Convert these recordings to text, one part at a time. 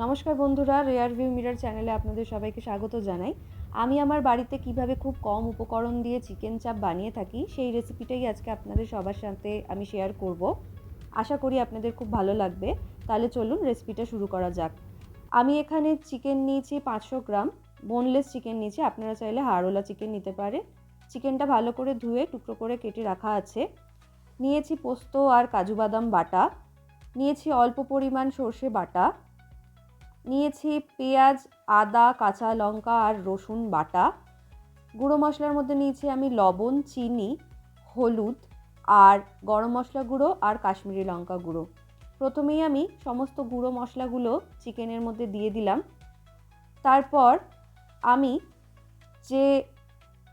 নমস্কার বন্ধুরা, rare view mirror চ্যানেলে আপনাদের সবাইকে স্বাগত জানাই। আমি আমার বাড়িতে কিভাবে খুব কম উপকরণ দিয়ে চিকেন চাপ বানিয়ে থাকি সেই রেসিপিটাই আজকে আপনাদের সবার সাথে আমি শেয়ার করব। আশা করি আপনাদের খুব ভালো লাগবে। তাহলে চলুন রেসিপিটা শুরু করা যাক। আমি এখানে চিকেন নিয়েছি 500 গ্রাম, বোনলেস চিকেন নিয়েছি। আপনারা চাইলে হাড়ওয়ালা চিকেন নিতে পারেন। চিকেনটা ভালো করে ধুয়ে টুকরো করে কেটে রাখা আছে। নিয়েছি পোস্ত আর কাজু বাদাম বাটা, নিয়েছি অল্প পরিমাণ সর্ষে বাটা, নিয়েছি পেঁয়াজ, আদা, কাঁচা লঙ্কা আর রসুন বাটা। গুঁড়ো মশলার মধ্যে নিয়েছি আমি লবণ, চিনি, হলুদ আর গরম মশলা গুঁড়ো আর কাশ্মীরি লঙ্কা গুঁড়ো। প্রথমেই আমি সমস্ত গুঁড়ো মশলাগুলো চিকেনের মধ্যে দিয়ে দিলাম। তারপর আমি যে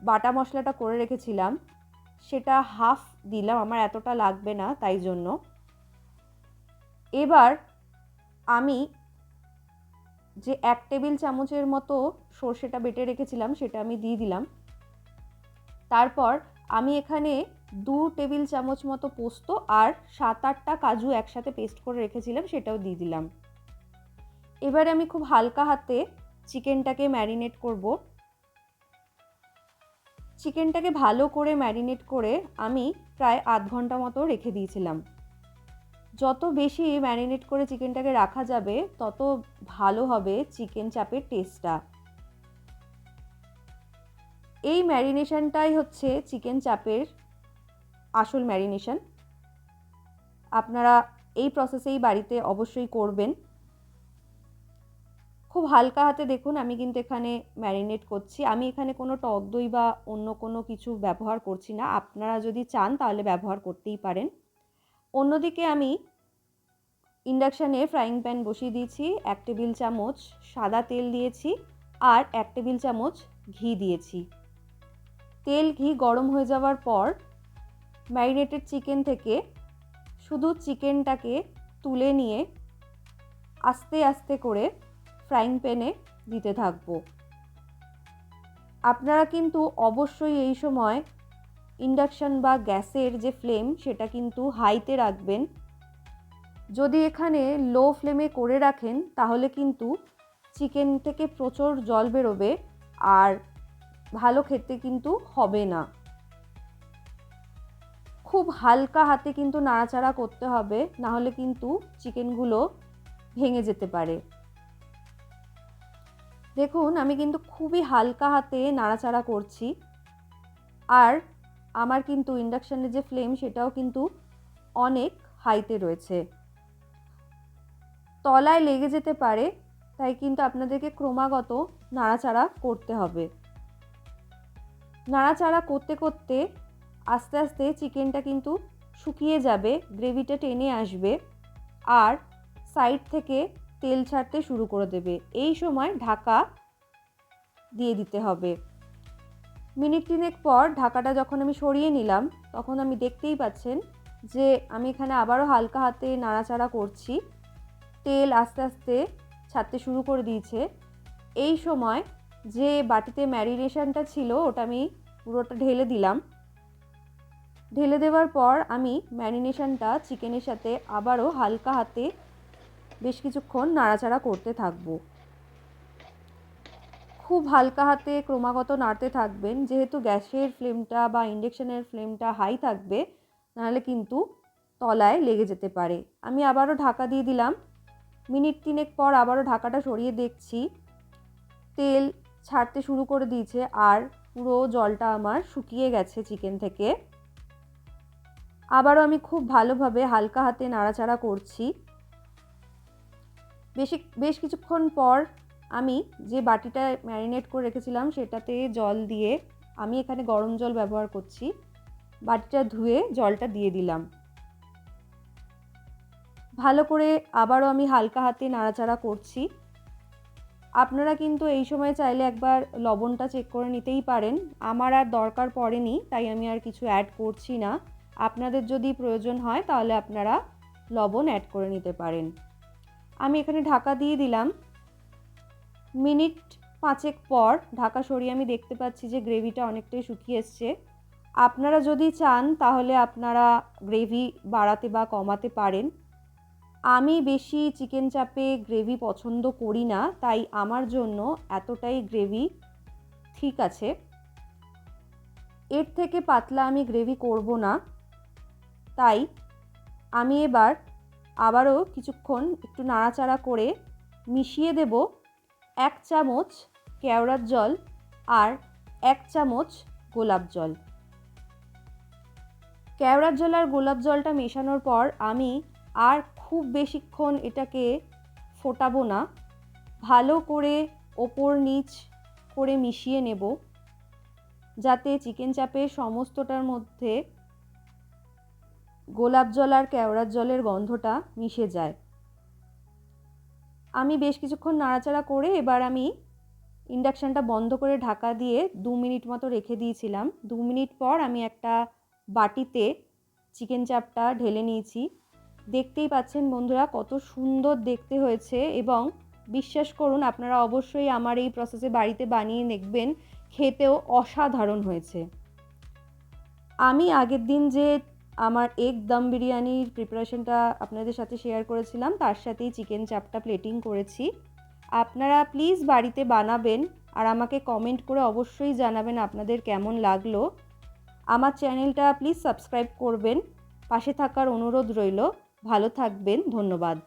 বাটা মশলাটা করে রেখেছিলাম সেটা হাফ দিলাম, আমার এতটা লাগবে না তাই জন্য। এবার আমি যে 1 টেবিল চামচের মতো সর্ষেটা বেটে রেখেছিলাম সেটা আমি দিয়ে দিলাম। তারপর আমি এখানে 2 টেবিল চামচ মতো পোস্ত আর 7-8টা কাজু একসাথে পেস্ট করে রেখেছিলাম সেটাও দিয়ে দিলাম। এবার আমি খুব হালকা হাতে চিকেনটাকে ম্যারিনেট করব। চিকেনটাকে ভালো করে ম্যারিনেট করে আমি প্রায় আধ ঘন্টা মতো রেখে দিয়েছিলাম। যত বেশি ম্যারিনেট করে চিকেনটাকে রাখা যাবে তত ভালো হবে চিকেন চাপের টেস্টটা। এই ম্যারিনেশনটাই হচ্ছে চিকেন চাপের আসল ম্যারিনেশন। আপনারা এই প্রসেসেই বাড়িতে অবশ্যই করবেন। খুব হালকা হাতে দেখুন আমি কিন্তু এখানে ম্যারিনেট করছি। আমি এখানে কোনো টক দই বা অন্য কোনো কিছু ব্যবহার করছি না। আপনারা যদি চান তাহলে ব্যবহার করতেই পারেন। অন্যদিকে আমি ইন্ডাকশানে ফ্রাইং প্যান বসিয়ে দিয়েছি। 1 টেবিল চামচ সাদা তেল দিয়েছি আর 1 টেবিল চামচ ঘি দিয়েছি। তেল ঘি গরম হয়ে যাওয়ার পর ম্যারিনেটেড চিকেন থেকে শুধু চিকেনটাকে তুলে নিয়ে আস্তে আস্তে করে ফ্রাইং প্যানে দিতে থাকবো। আপনারা কিন্তু অবশ্যই এই সময় ইন্ডাকশান বা গ্যাসের যে ফ্লেম সেটা কিন্তু হাইতে রাখবেন। যদি এখানে লো ফ্লেমে করে রাখেন তাহলে কিন্তু চিকেন থেকে প্রচুর জল বেরোবে আর ভালো খেতে কিন্তু হবে না। খুব হালকা হাতে কিন্তু নাড়াচাড়া করতে হবে, নাহলে কিন্তু চিকেনগুলো ভেঙে যেতে পারে। দেখুন আমি কিন্তু খুবই হালকা হাতে নাড়াচাড়া করছি। আর আমার কিন্তু ইন্ডাকশানের যে ফ্লেম সেটাও কিন্তু অনেক হাইতে রয়েছে, তলায় লেগে যেতে পারে, তাই কিন্তু আপনাদেরকে ক্রমাগত নাড়াচাড়া করতে হবে। নাড়াচাড়া করতে করতে আস্তে আস্তে চিকেনটা কিন্তু শুকিয়ে যাবে, গ্রেভিটা টেনে আসবে আর সাইড থেকে তেল ছাড়তে শুরু করে দেবে। এই সময় ঢাকা দিয়ে দিতে হবে। মিনিট 3 পর ঢাকাটা যখন আমি সরিয়ে নিলাম তখন আমি দেখতেই পাচ্ছেন যে আমি এখানে আবারও হালকা হাতে নাড়াচাড়া করছি। তেল আস্তে আস্তে ছাড়তে শুরু করে দিয়েছে। এই সময় যে বাটিতে ম্যারিনেশনটা ছিল ওটা আমি পুরোটা ঢেলে দিলাম। ঢেলে দেওয়ার পর আমি ম্যারিনেশনটা চিকেনের সাথে আবারও হালকা হাতে বেশ কিছুক্ষণ নাড়াচাড়া করতে থাকবো। খুব হালকা হাতে ক্রমাগত নাড়তে থাকবেন, যেহেতু গ্যাসের ফ্লেমটা বা ইন্ডাকশানের ফ্লেমটা হাই থাকবে, নাহলে কিন্তু তলায় লেগে যেতে পারে। আমি আবারও ঢাকা দিয়ে দিলাম। মিনিট 3 পর আবারও ঢাকাটা সরিয়ে দেখছি, তেল ছাড়তে শুরু করে দিয়েছে আর পুরো জলটা আমার শুকিয়ে গেছে চিকেন থেকে। আবারও আমি খুব ভালোভাবে হালকা হাতে নাড়াচাড়া করছি। বেশ কিছুক্ষণ পর আমি যে বাটিটা ম্যারিনেট করে রেখেছিলাম সেটাতে জল দিয়ে, আমি এখানে গরম জল ব্যবহার করছি, বাটিটা ধুয়ে জলটা দিয়ে দিলাম। ভালো করে আবারও আমি হালকা হাতে নাড়াচাড়া করছি। আপনারা কিন্তু এই সময় চাইলে একবার লবণটা চেক করে নিতেই পারেন। আমার আর দরকার পড়েনি তাই আমি আর কিছু অ্যাড করছি না। আপনাদের যদি প্রয়োজন হয় তাহলে আপনারা লবণ অ্যাড করে নিতে পারেন। আমি এখানে ঢাকা দিয়ে দিলাম। মিনিট 5 পর ঢাকা সরিয়ে আমি দেখতে পাচ্ছি যে গ্রেভিটা অনেকটাই শুকিয়ে এসছে। আপনারা যদি চান তাহলে আপনারা গ্রেভি বাড়াতে বা কমাতে পারেন। আমি বেশি চিকেন চাপে গ্রেভি পছন্দ করি না, তাই আমার জন্য এতটাই গ্রেভি ঠিক আছে। এর থেকে পাতলা আমি গ্রেভি করব না, তাই আমি এবার আবারও কিছুক্ষণ একটু নাড়াচাড়া করে মিশিয়ে দেব 1 চামচ কেওড়ার জল আর 1 চামচ গোলাপ জল। কেওড়ার জল আর গোলাপ জলটা মেশানোর পর আমি আর খুব বেশিক্ষণ এটাকে ফোটাবো না, ভালো করে ওপর নিচ করে মিশিয়ে নেব, যাতে চিকেন চাপের সমস্তটার মধ্যে গোলাপ জল আর কেওড়ার জলের গন্ধটা মিশে যায়। আমি বেশ কিছুক্ষণ নাড়াচাড়া করে এবার আমি ইন্ডাকশানটা বন্ধ করে ঢাকা দিয়ে 2 মিনিট মতো রেখে দিয়েছিলাম। 2 মিনিট পর আমি একটা বাটিতে চিকেন চাপটা ঢেলে নিয়েছি। দেখতেই পাচ্ছেন বন্ধুরা কত সুন্দর দেখতে হয়েছে, এবং বিশ্বাস করুন আপনারা অবশ্যই আমার এই প্রসেসে বাড়িতে বানিয়ে দেখবেন, খেতেও অসাধারণ হয়েছে। আমি আগের দিন যে আমার এগ দম বিরিয়ানির প্রিপারেশনটা আপনাদের সাথে শেয়ার করেছিলাম, তার সাথেই চিকেন চাপটা প্লেটিং করেছি। আপনারা প্লিজ বাড়িতে বানাবেন আর আমাকে কমেন্ট করে অবশ্যই জানাবেন আপনাদের কেমন লাগলো। আমার চ্যানেলটা প্লিজ সাবস্ক্রাইব করবেন, পাশে থাকার অনুরোধ রইল। ভালো থাকবেন, ধন্যবাদ।